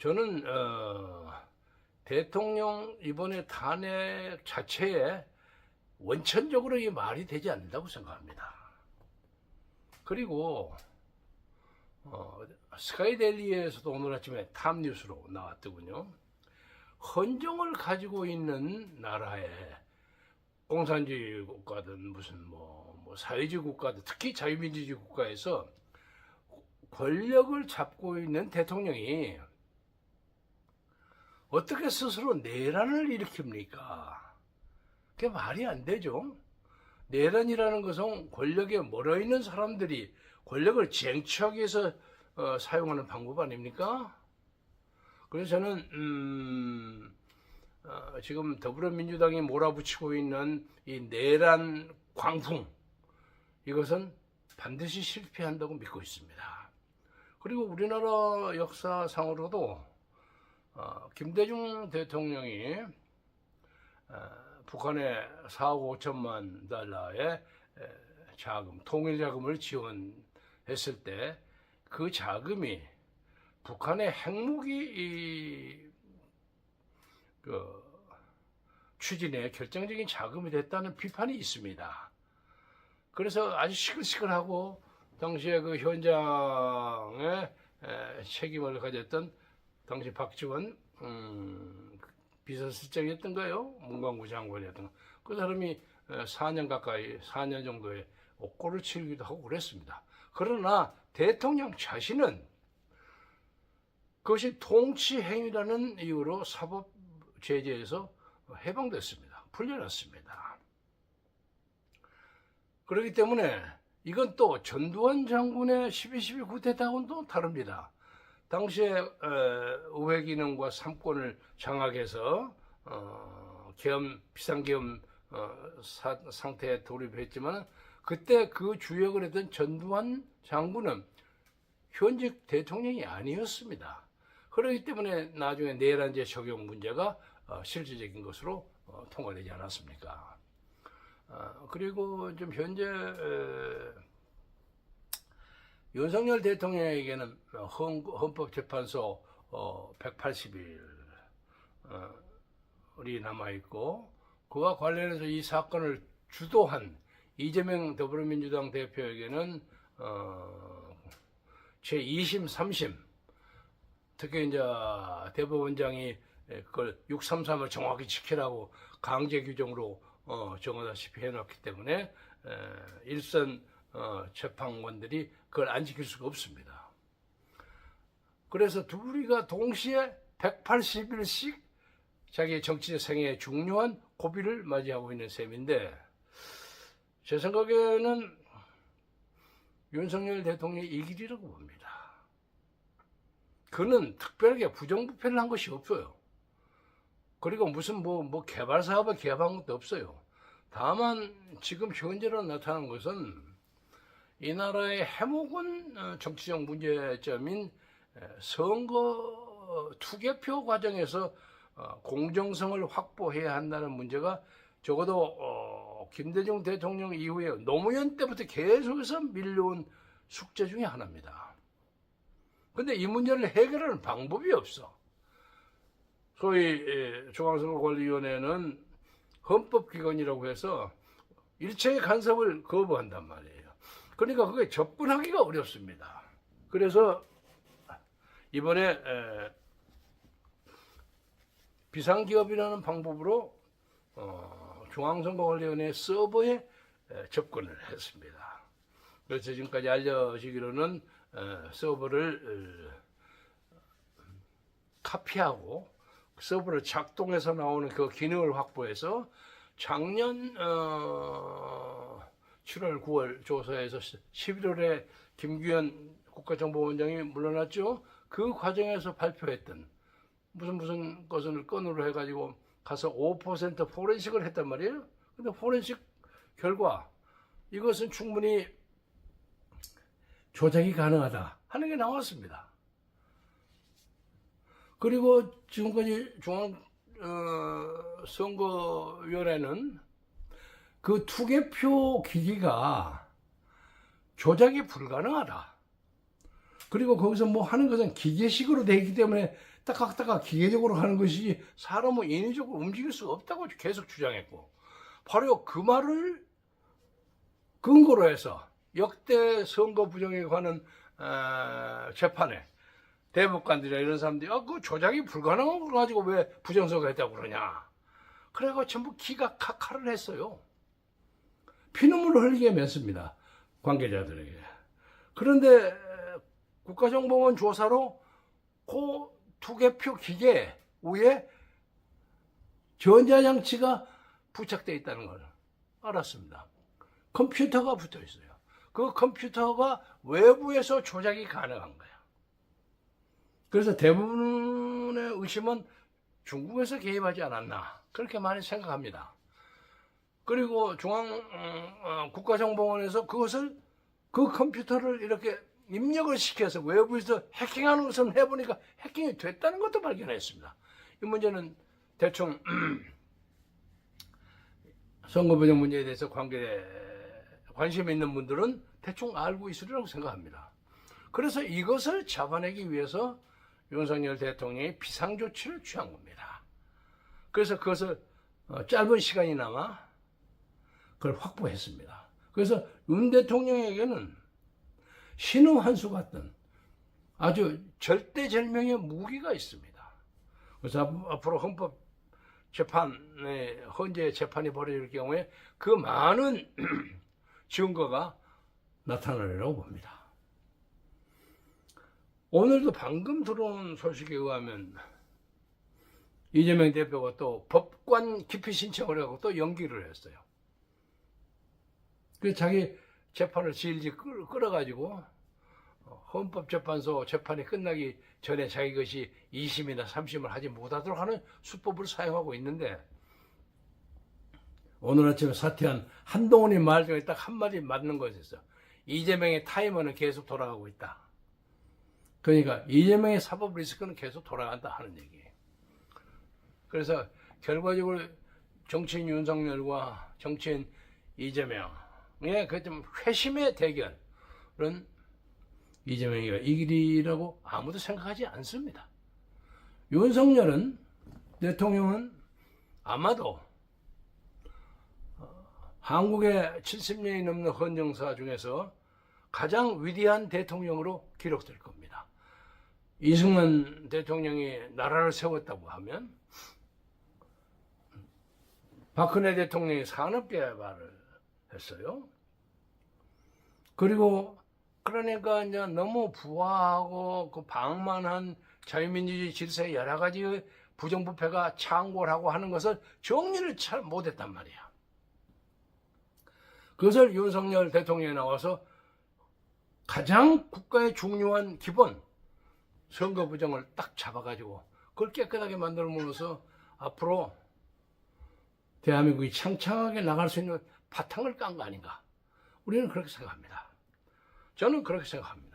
저는 대통령 이번에 탄핵 자체에 원천적으로 이 말이 되지 않는다고 생각합니다. 그리고 스카이데일리에서도 오늘 아침에 탑뉴스로 나왔더군요. 헌정을 가지고 있는 나라에 공산주의 국가든 무슨 뭐 사회주의 국가든 특히 자유민주주의 국가에서 권력을 잡고 있는 대통령이 어떻게 스스로 내란을 일으킵니까? 그게 말이 안 되죠. 내란이라는 것은 권력에 몰아있는 사람들이 권력을 쟁취하기 위해서 사용하는 방법 아닙니까? 그래서 저는 지금 더불어민주당이 몰아붙이고 있는 이 내란 광풍, 이것은 반드시 실패한다고 믿고 있습니다. 그리고 우리나라 역사상으로도 김대중 대통령이 북한에 4억 5천만 달러의 자금, 통일 자금을 지원했을 때 그 자금이 북한의 핵무기 추진에 결정적인 자금이 됐다는 비판이 있습니다. 그래서 아주 시끌시끌하고 당시에 그 현장에 책임을 가졌던 당시 박지원 비서실장이었던가요? 문광부 장관이었던 그 사람이 4년 가까이 4년 정도의 옥고를 치르기도 하고 그랬습니다. 그러나 대통령 자신은 그것이 통치행위라는 이유로 사법 제재에서 해방됐습니다. 풀려났습니다. 그렇기 때문에 이건 또 전두환 장군의 12.12 쿠데타와는 또 다릅니다. 당시에 의회기능과 삼권을 장악해서 비상계엄 상태에 돌입했지만 그때 그 주역을 했던 전두환 장군은 현직 대통령이 아니었습니다. 그렇기 때문에 나중에 내란제 적용 문제가 실질적인 것으로 통과되지 않았습니까? 그리고 좀 현재 윤석열 대통령에게는 헌법재판소 180일이 남아있고 그와 관련해서 이 사건을 주도한 이재명 더불어민주당 대표에게는 제2심, 3심 특히 이제 대법원장이 그걸 633을 정확히 지키라고 강제 규정으로 정하다시피 해놨기 때문에 일선 재판관들이 그걸 안 지킬 수가 없습니다. 그래서 둘이가 동시에 180일씩 자기 정치적 생애의 중요한 고비를 맞이하고 있는 셈인데 제 생각에는 윤석열 대통령이 이 길이라고 봅니다. 그는 특별하게 부정부패를 한 것이 없어요. 그리고 무슨 뭐 개발 사업을 개발한 것도 없어요. 다만 지금 현재로 나타난 것은 이 나라의 해묵은 정치적 문제점인 선거 투개표 과정에서 공정성을 확보해야 한다는 문제가 적어도 김대중 대통령 이후에 노무현 때부터 계속해서 밀려온 숙제 중에 하나입니다. 근데 이 문제를 해결하는 방법이 없어. 소위 중앙선거관리위원회는 헌법기관이라고 해서 일체의 간섭을 거부한단 말이에요. 그러니까 그게 접근하기가 어렵습니다. 그래서 이번에 비상기업이라는 방법으로 중앙선거관리위원회 서버에 접근을 했습니다. 그래서 지금까지 알려지기로는 서버를 카피하고 서버를 작동해서 나오는 그 기능을 확보해서 작년 7월, 9월 조사에서 11월에 김규현 국가정보원장이 물러났죠. 그 과정에서 발표했던 무슨 것을 건으로 해가지고 가서 5% 포렌식을 했단 말이에요. 근데 포렌식 결과 이것은 충분히 조작이 가능하다 하는 게 나왔습니다. 그리고 지금까지 중앙선거위원회는 그 투개표 기기가 조작이 불가능하다. 그리고 거기서 뭐 하는 것은 기계식으로 되어 있기 때문에 딱딱딱 기계적으로 하는 것이 사람은 인위적으로 움직일 수 없다고 계속 주장했고, 바로 그 말을 근거로 해서 역대 선거 부정에 관한 재판에 대법관들이나 이런 사람들이 그 조작이 불가능한 걸 가지고 왜 부정선거 했다고 그러냐. 그래가 전부 기각칼을 했어요. 피눈물을 흘리게 맺습니다. 관계자들에게. 그런데 국가정보원 조사로 그 투개표 기계 위에 전자장치가 부착되어 있다는 걸 알았습니다. 컴퓨터가 붙어 있어요. 그 컴퓨터가 외부에서 조작이 가능한 거야. 그래서 대부분의 의심은 중국에서 개입하지 않았나 그렇게 많이 생각합니다. 그리고 국가정보원에서 그 컴퓨터를 이렇게 입력을 시켜서 외부에서 해킹하는 것을 해보니까 해킹이 됐다는 것도 발견했습니다. 이 문제는 대충 선거 부정 문제에 대해서 관심 있는 분들은 대충 알고 있으리라고 생각합니다. 그래서 이것을 잡아내기 위해서 윤석열 대통령이 비상조치를 취한 겁니다. 그래서 그것을 짧은 시간이나마 그걸 확보했습니다. 그래서 윤 대통령에게는 신의 한 수 같은 아주 절대절명의 무기가 있습니다. 그래서 앞으로 헌법재판에 헌재 재판이 벌어질 경우에 그 많은 증거가 나타나리라고 봅니다. 오늘도 방금 들어온 소식에 의하면 이재명 대표가 또 법관 기피 신청을 하고 또 연기를 했어요. 그래서 자기 재판을 질질 끌어가지고 헌법재판소 재판이 끝나기 전에 자기 것이 2심이나 3심을 하지 못하도록 하는 수법을 사용하고 있는데, 오늘 아침에 사퇴한 한동훈이 말 중에 딱 한마디 맞는 것이었어. 이재명의 타이머는 계속 돌아가고 있다. 그러니까 이재명의 사법 리스크는 계속 돌아간다 하는 얘기예요. 그래서 결과적으로 정치인 윤석열과 정치인 이재명의 그 좀 회심의 대결은 이재명이가 이기리라고 아무도 생각하지 않습니다. 윤석열은 대통령은 아마도 한국의 70년이 넘는 헌정사 중에서 가장 위대한 대통령으로 기록될 겁니다. 이승만 대통령이 나라를 세웠다고 하면 박근혜 대통령이 산업개발을 했어요. 그리고 그러니까 이제 너무 부하하고 그 방만한 자유민주주의 질서의 여러 가지 부정부패가 창궐하고 하는 것을 정리를 잘 못했단 말이야. 그것을 윤석열 대통령이 나와서 가장 국가의 중요한 기본 선거 부정을 딱 잡아가지고 그걸 깨끗하게 만들어놓아서 앞으로 대한민국이 창창하게 나갈 수 있는 바탕을 깐 거 아닌가. 우리는 그렇게 생각합니다. 저는 그렇게 생각합니다.